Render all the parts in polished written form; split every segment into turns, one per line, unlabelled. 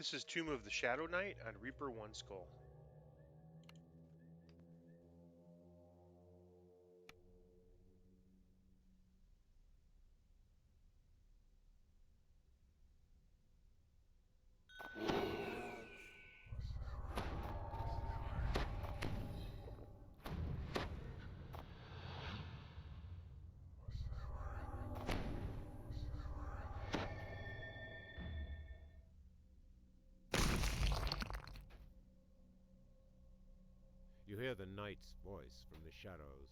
This is Tomb of the Shadow Knight on Reaper 1 Skull.
You hear the knight's voice from the shadows.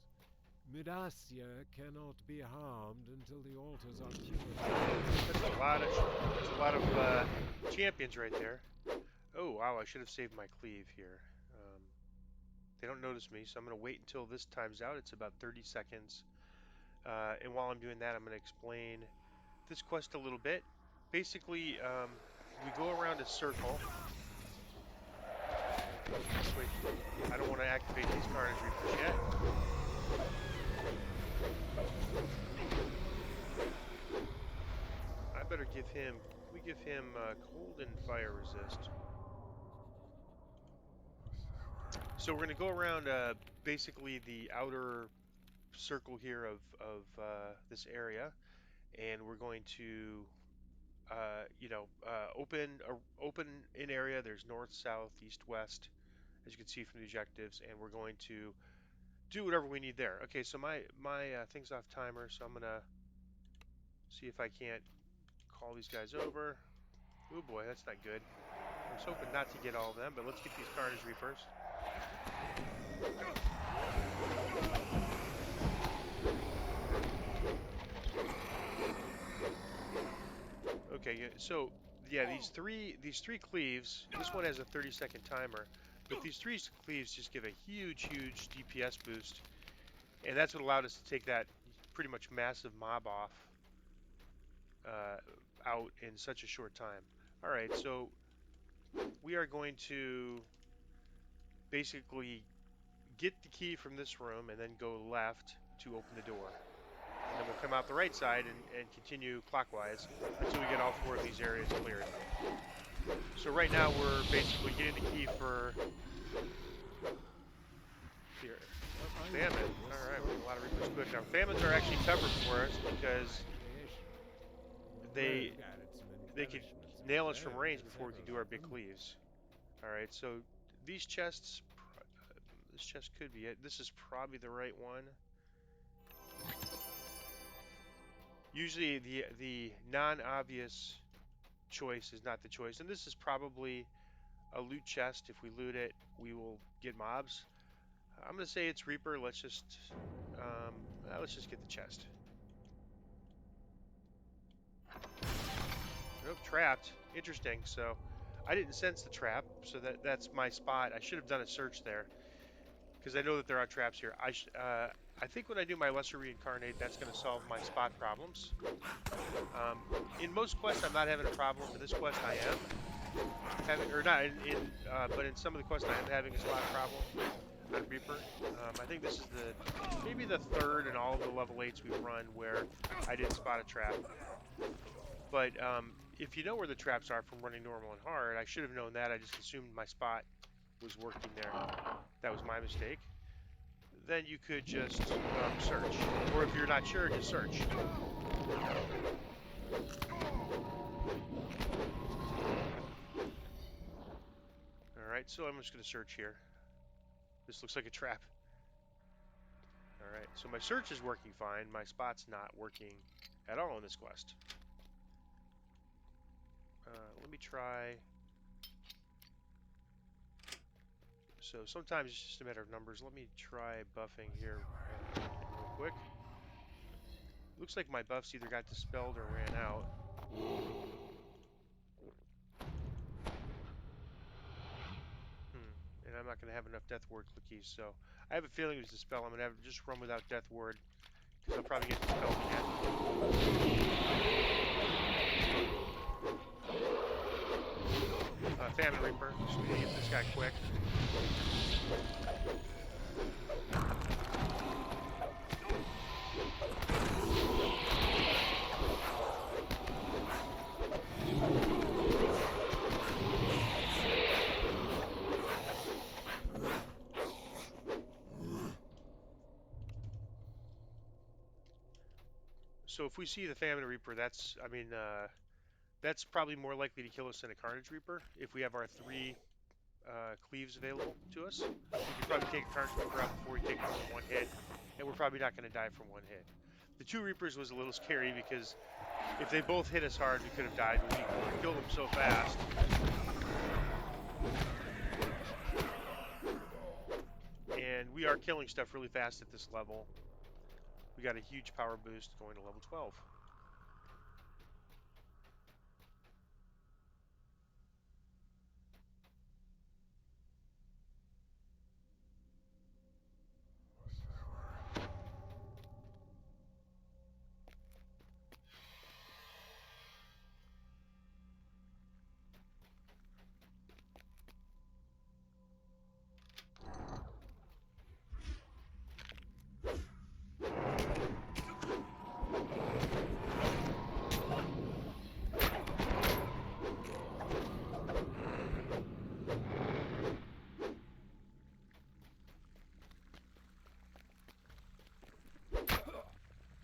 Midastia cannot be harmed until the altars are cured.
That's a lot of champions right there. Oh wow, I should have saved my cleave here. They don't notice me, so I'm going to wait until this time's out. It's about 30 seconds. And while I'm doing that, I'm going to explain this quest a little bit. Basically, we go around a circle. Wait, I don't want to activate these Carnage Reapers yet. I better give him, we give him cold and fire resist. So we're going to go around basically the outer circle here of this area, and we're going to open an area. There's north, south, east, west, as you can see from the objectives, and we're going to do whatever we need there. Okay, so my thing's off timer, so I'm gonna see if I can't call these guys over. Oh boy, that's not good. I was hoping not to get all of them, but let's get these Carnage Reapers. Okay, so yeah, these three cleaves. This one has a 30-second timer, but these three cleaves just give a huge DPS boost, and that's what allowed us to take that pretty much massive mob off out in such a short time. All right, so we are going to basically get the key from this room and then go left to open the door. And then we'll come out the right side and continue clockwise until we get all four of these areas cleared. So right now we're basically getting the key for here. Famine. Alright, we have a lot of Reapers quick. Now famines are actually covered for us because they could nail us from range before we can do our big cleaves. Alright, so these chests, this chest could be it. This is probably the right one. Usually the non-obvious choice is not the choice, and this is probably a loot chest. If we loot it, we will get mobs. I'm gonna say it's Reaper. Let's just get the chest. Nope, trapped. Interesting. So I didn't sense the trap, so that's my spot. I should have done a search there because I know that there are traps here. I think when I do my Lesser Reincarnate, that's going to solve my spot problems. In most quests, I'm not having a problem. In this quest, I am having, or not but in some of the quests, I am having a spot problem on Reaper. I think this is maybe the third in all of the level 8s we've run where I didn't spot a trap. But if you know where the traps are from running normal and hard, I should have known that. I just assumed my spot was working there. That was my mistake. Then you could just search. Or if you're not sure, just search. Alright, so I'm just going to search here. This looks like a trap. Alright, so my search is working fine. My spot's not working at all in this quest. Let me try. So sometimes it's just a matter of numbers. Let me try buffing here real quick. Looks like my buffs either got dispelled or ran out. And I'm not going to have enough Death Ward cookies, so I have a feeling it was dispel. I'm going to have to just run without Death Ward because I'll probably get dispelled again. Famine Reaper, so we get this guy quick. So if we see the Famine Reaper, that's probably more likely to kill us than a Carnage Reaper. If we have our 3 cleaves available to us, we could probably take a Carnage Reaper out before we take it from 1 hit, and we're probably not going to die from 1 hit. The 2 Reapers was a little scary because if they both hit us hard, we could have died, but we killed them so fast. And we are killing stuff really fast at this level. We got a huge power boost going to level 12.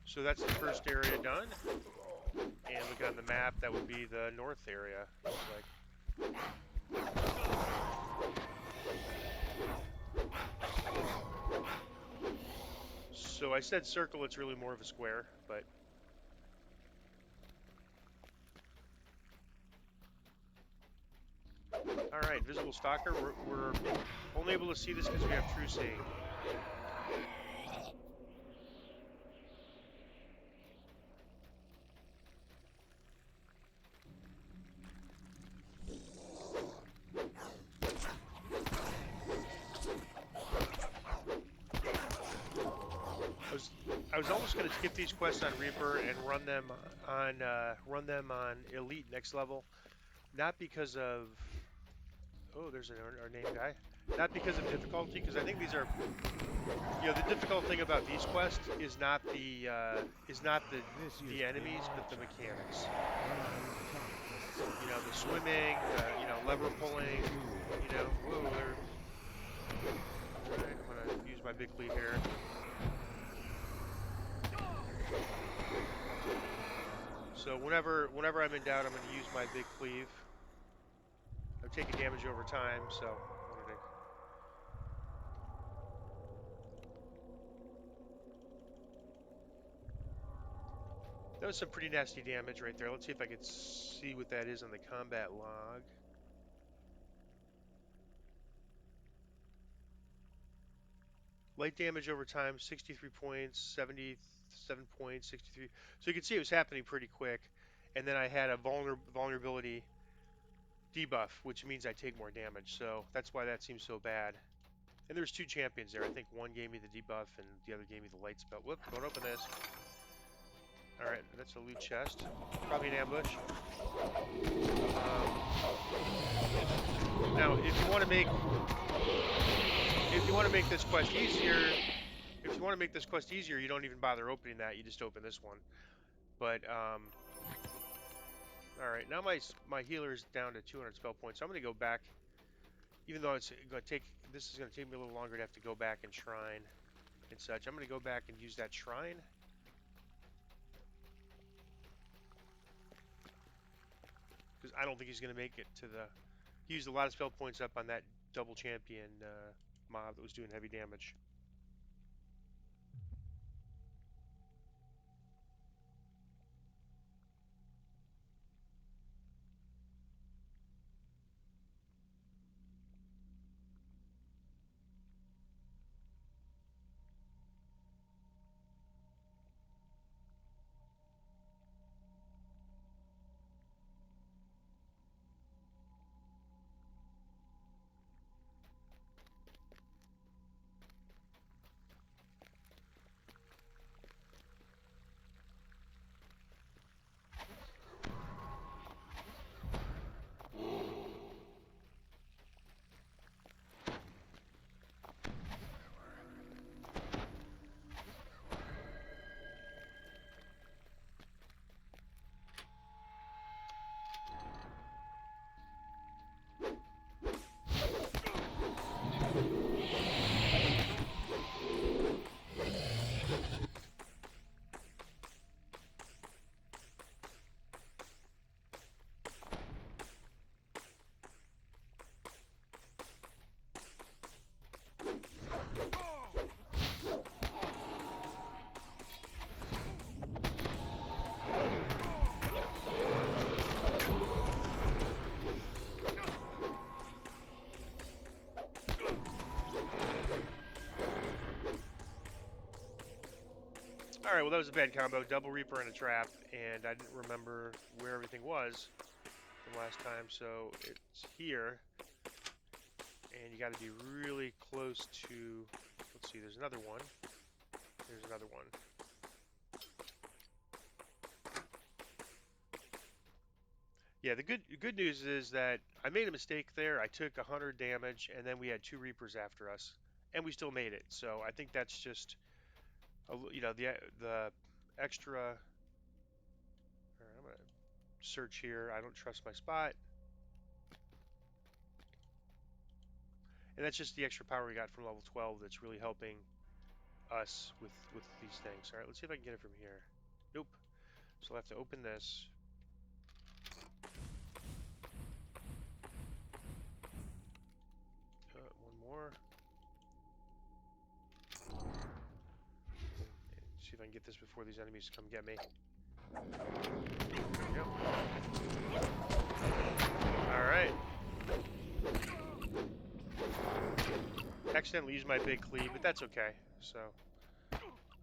So that's the first area done. And looking on the map, that would be the north area. Looks like. So I said circle, it's really more of a square, but all right, visible stalker. We're only able to see this because we have true seeing. I was almost going to skip these quests on Reaper and run them on Elite next level, not because of there's our name guy, not because of difficulty, because I think these are the difficult thing about these quests is not the enemies, but the mechanics. The swimming, lever pulling. Whoa, they're. All right, I'm gonna use my big cleave here. So whenever I'm in doubt, I'm going to use my big cleave. I'm taking damage over time, so I wanted to. That was some pretty nasty damage right there. Let's see if I could see what that is on the combat log. Light damage over time, 63 points, 77 points, 63. So you can see it was happening pretty quick. And then I had a vulnerability debuff, which means I take more damage. So that's why that seems so bad. And there's 2 champions there. I think one gave me the debuff and the other gave me the light spell. Whoop, don't open this. Alright, that's a loot chest. Probably an ambush. Now, if you want to make this quest easier, you don't even bother opening that. You just open this one. But all right, now my healer is down to 200 spell points. So I'm going to go back, even though this is going to take me a little longer to have to go back and shrine and such. I'm going to go back and use that shrine. Because I don't think he's going to make it to the. He used a lot of spell points up on that double champion mob that was doing heavy damage. All right, well that was a bad combo. Double Reaper and a trap, and I didn't remember where everything was from last time, so it's here, and you got to be really close to. Let's see, there's another one. There's another one. Yeah, the good news is that I made a mistake there. I took 100 damage, and then we had two Reapers after us, and we still made it. So I think that's just, the extra. All right, I'm gonna search here. I don't trust my spot, and that's just the extra power we got from level 12. That's really helping us with these things. All right, let's see if I can get it from here. Nope. So I'll have to open this. One more. See if I can get this before these enemies come get me. There we go. Alright. Accidentally used my big cleave, but that's okay. So,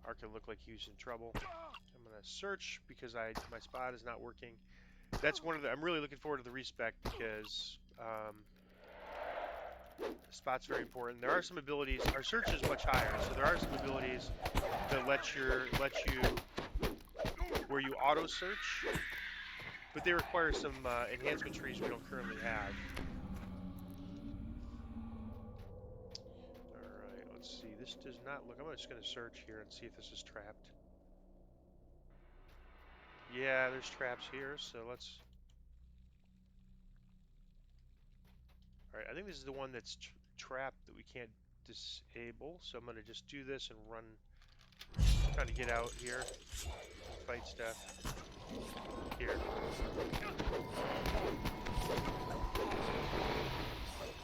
Ark can look like he was in trouble. I'm gonna search because my spot is not working. That's one of the. I'm really looking forward to the respec because the spot's very important. There are some abilities. Our search is much higher, so there are some abilities that let you where you auto search, but they require some enhancement trees we don't currently have. Alright, let's see. This does not look. I'm just going to search here and see if this is trapped. Yeah, there's traps here, so let's. Alright, I think this is the one that's trapped that we can't disable, so I'm going to just do this and run. Trying to get out here and fight stuff. Here.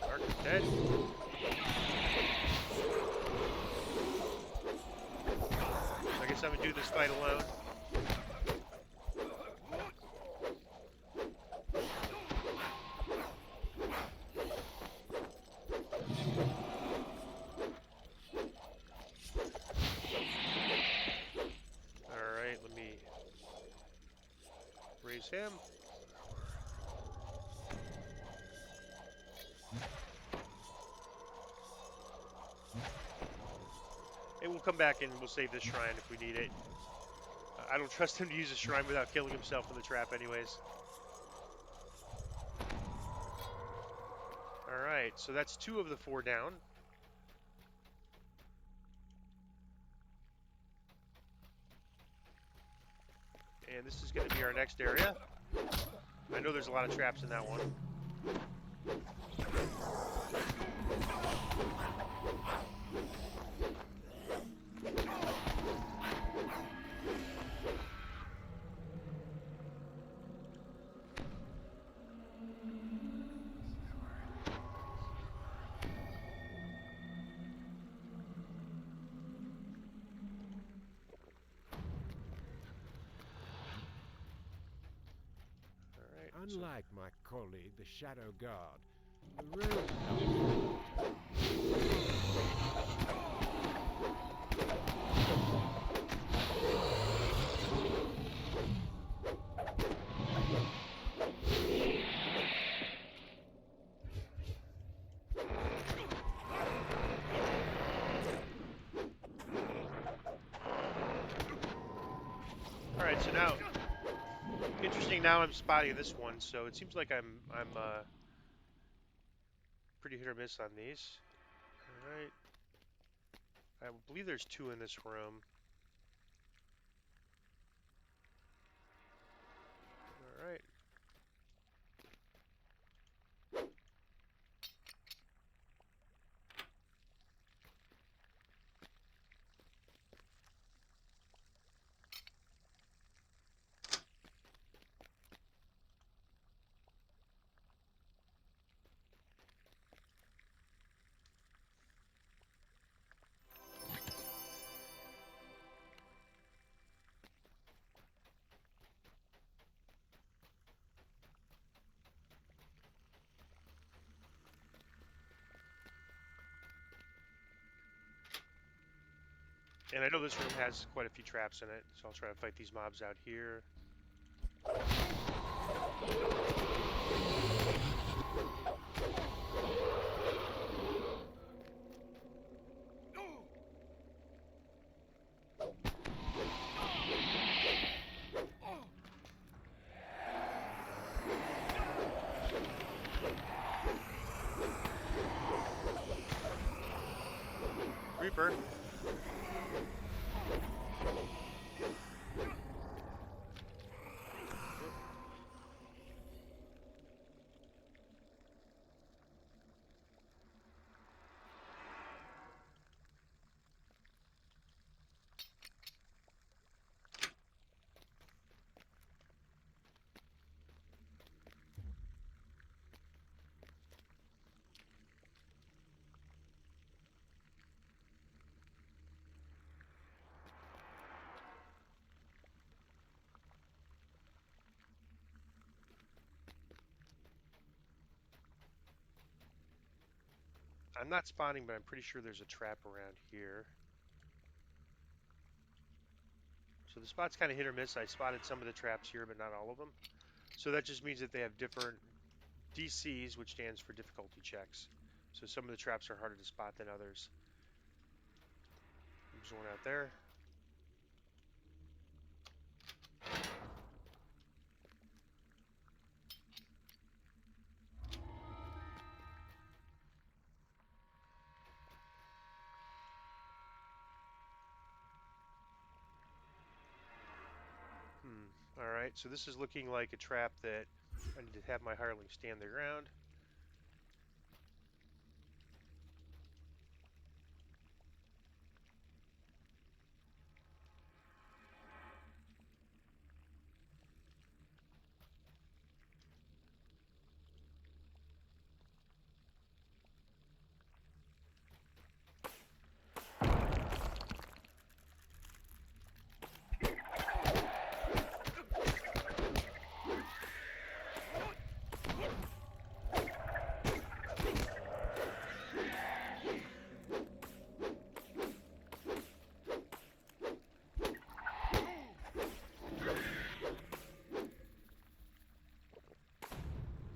Ark is dead. I guess I'm going to do this fight alone. Alright, let me raise him. And we'll come back and we'll save this shrine if we need it. I don't trust him to use a shrine without killing himself in the trap anyways. Alright, so that's 2 of the 4 down. And this is going to be our next area. I know there's a lot of traps in that one.
Unlike my colleague, the Shadow Guard, the real...
Alright, so now... Interesting, now I'm spotting this one, so it seems like I'm pretty hit or miss on these. Alright. I believe there's 2 in this room. Alright. And I know this room has quite a few traps in it, so I'll try to fight these mobs out here. Reaper. I'm not spawning, but I'm pretty sure there's a trap around here. So the spot's kind of hit or miss. I spotted some of the traps here, but not all of them. So that just means that they have different DCs, which stands for difficulty checks. So some of the traps are harder to spot than others. There's one out there. All right, so this is looking like a trap that I need to have my hireling stand their ground.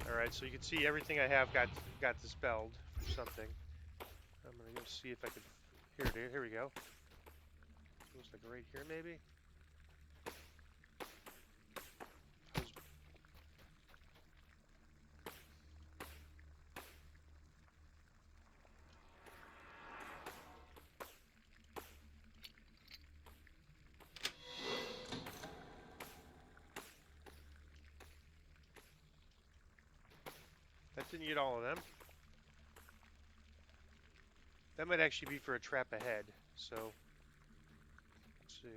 All right, so you can see everything I have got dispelled for something. I'm gonna go see if I can. Here we go. Looks like right here, maybe. That didn't get all of them. That might actually be for a trap ahead. So let's see.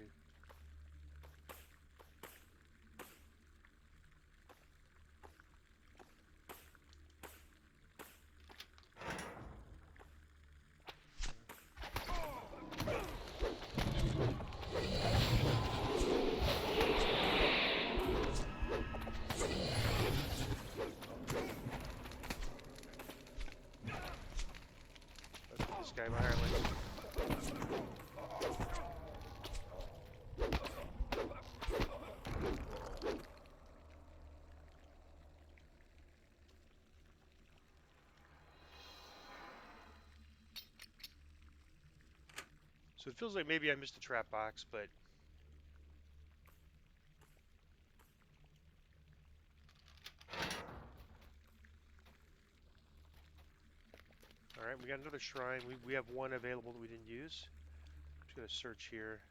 This guy behind me. So it feels like maybe I missed a trap box, but all right, we got another shrine. We have one available that we didn't use. Just gonna search here.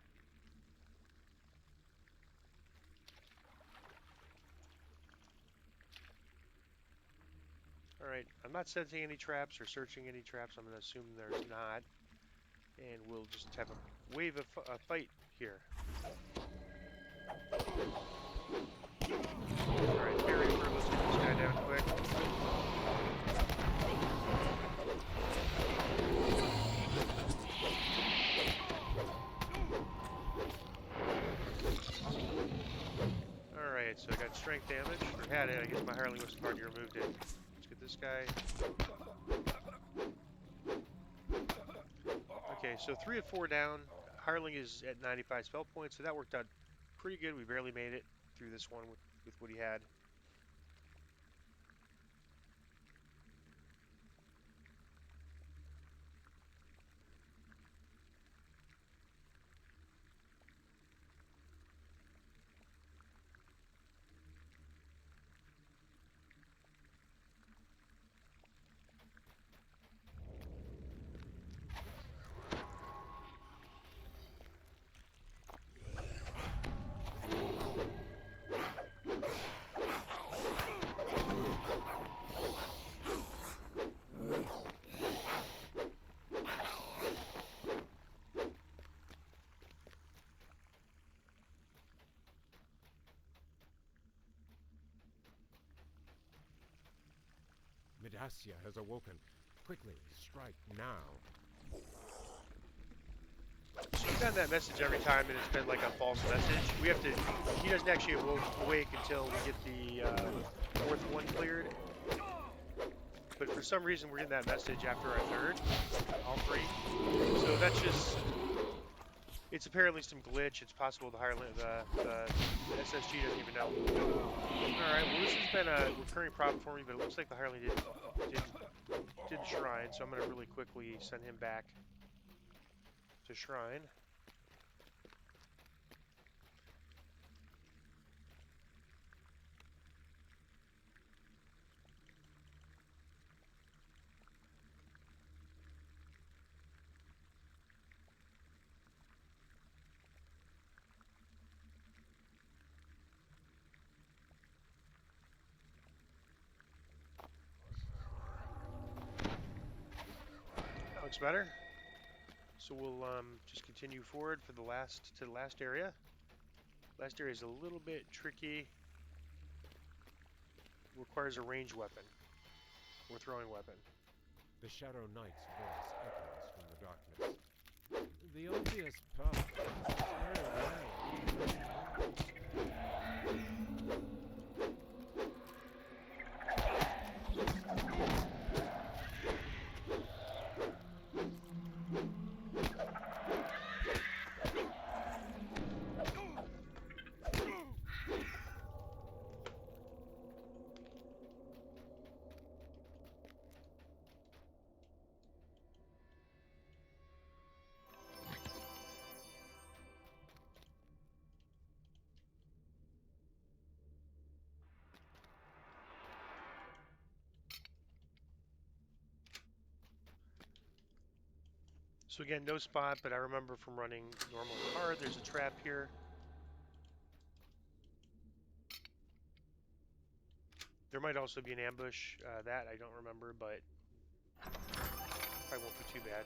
All right, I'm not sensing any traps or searching any traps. I'm gonna assume there's not, and we'll just have a wave of a fight here. All right, here, Reaper, let's get this guy down quick. All right, so I got strength damage, or had it. I guess my hireling was already removed it. Let's get this guy. Okay, so 3 of 4 down. Hireling is at 95 spell points, so that worked out pretty good. We barely made it through this one with what he had.
Midassia has awoken. Quickly, strike now.
So we've gotten that message every time, and it's been like a false message. We have to. He doesn't actually awake until we get the fourth one cleared. But for some reason, we're getting that message after our third, all three. So that's just. It's apparently some glitch. It's possible the SSG doesn't even know. All right. Well, this has been a recurring problem for me, but it looks like the Hireling did Shrine, so I'm going to really quickly send him back to Shrine. That looks better. So we'll just continue forward for the last area. Last area is a little bit tricky. Requires a ranged weapon or throwing weapon.
The Shadow Knight's voice echoes from the darkness. The obvious path is very
So again, no spot, but I remember from running normal and hard, there's a trap here. There might also be an ambush. That I don't remember, but probably won't be too bad.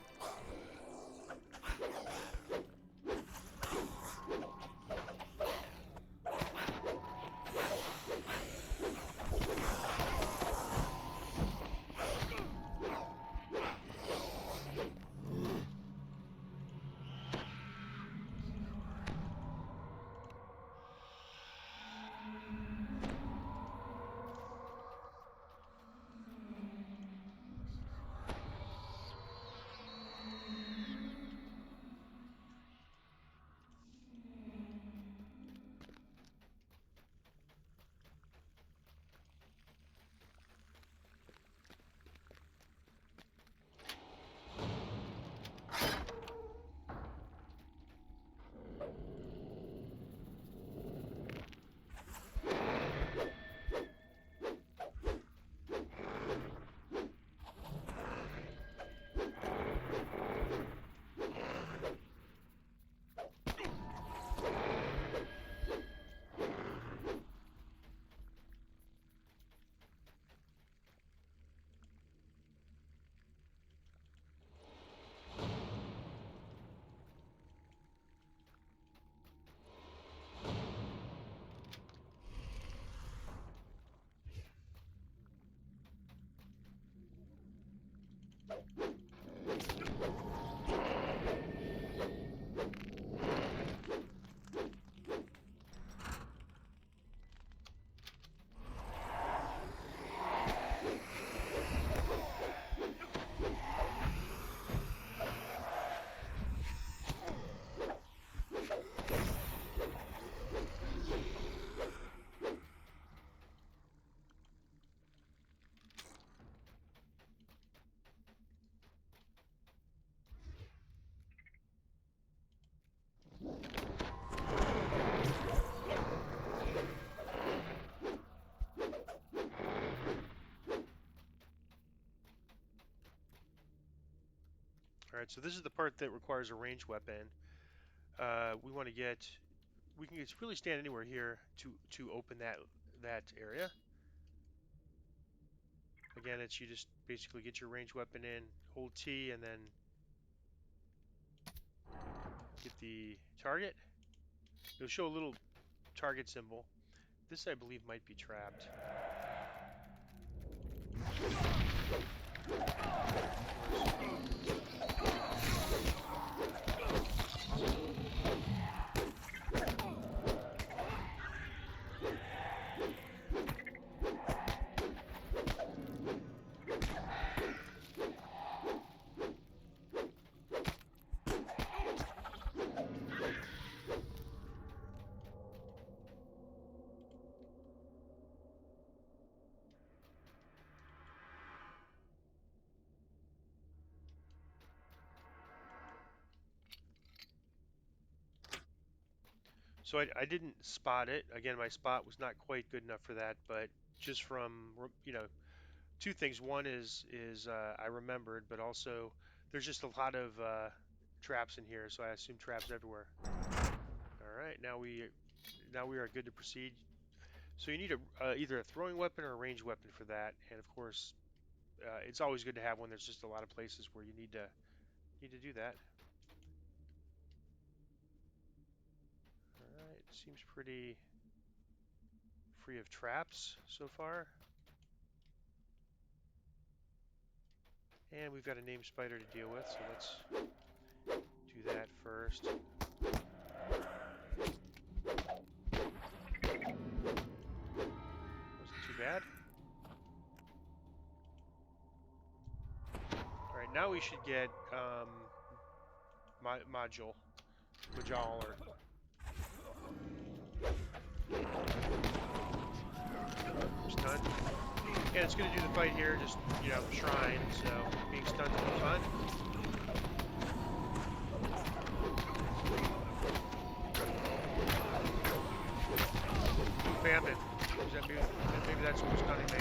right, so this is the part that requires a ranged weapon. We want to get, we can just really stand anywhere here to open that area. Again, it's you just basically get your ranged weapon in, hold T, and then get the target. It'll show a little target symbol. This, I believe, might be trapped. So I didn't spot it. Again, my spot was not quite good enough for that, but just from, two things. One is I remembered, but also there's just a lot of traps in here, so I assume traps everywhere. All right, now we are good to proceed. So you need either a throwing weapon or a ranged weapon for that, and of course, it's always good to have one. There's just a lot of places where you need to do that. All right, seems pretty free of traps so far. And we've got a named spider to deal with, so let's do that first. Wasn't too bad. All right, now we should get module alert. Stun. And it's going to do the fight here, just, shrine, so being stunned is fun. Famine. Maybe that's what's stunning me.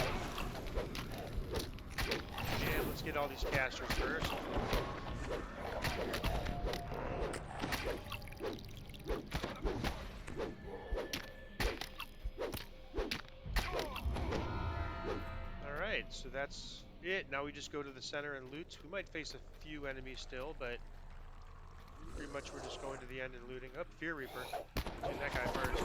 And let's get all these casters first. Alright, so that's it. Now we just go to the center and loot. We might face a few enemies still, but pretty much we're just going to the end and looting. Up, Fear Reaper. Shoot that guy first.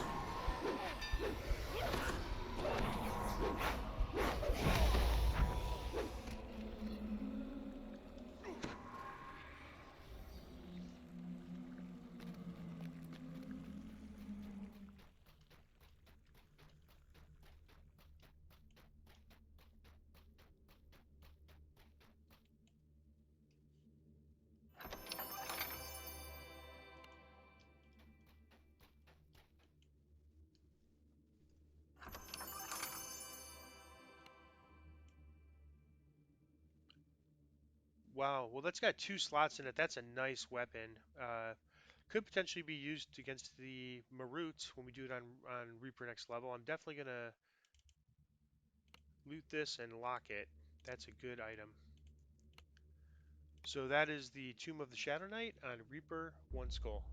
Wow, well that's got 2 slots in it. That's a nice weapon. Could potentially be used against the Marut when we do it on Reaper next level. I'm definitely gonna loot this and lock it. That's a good item. So that is the Tomb of the Shadow Knight on Reaper 1 Skull.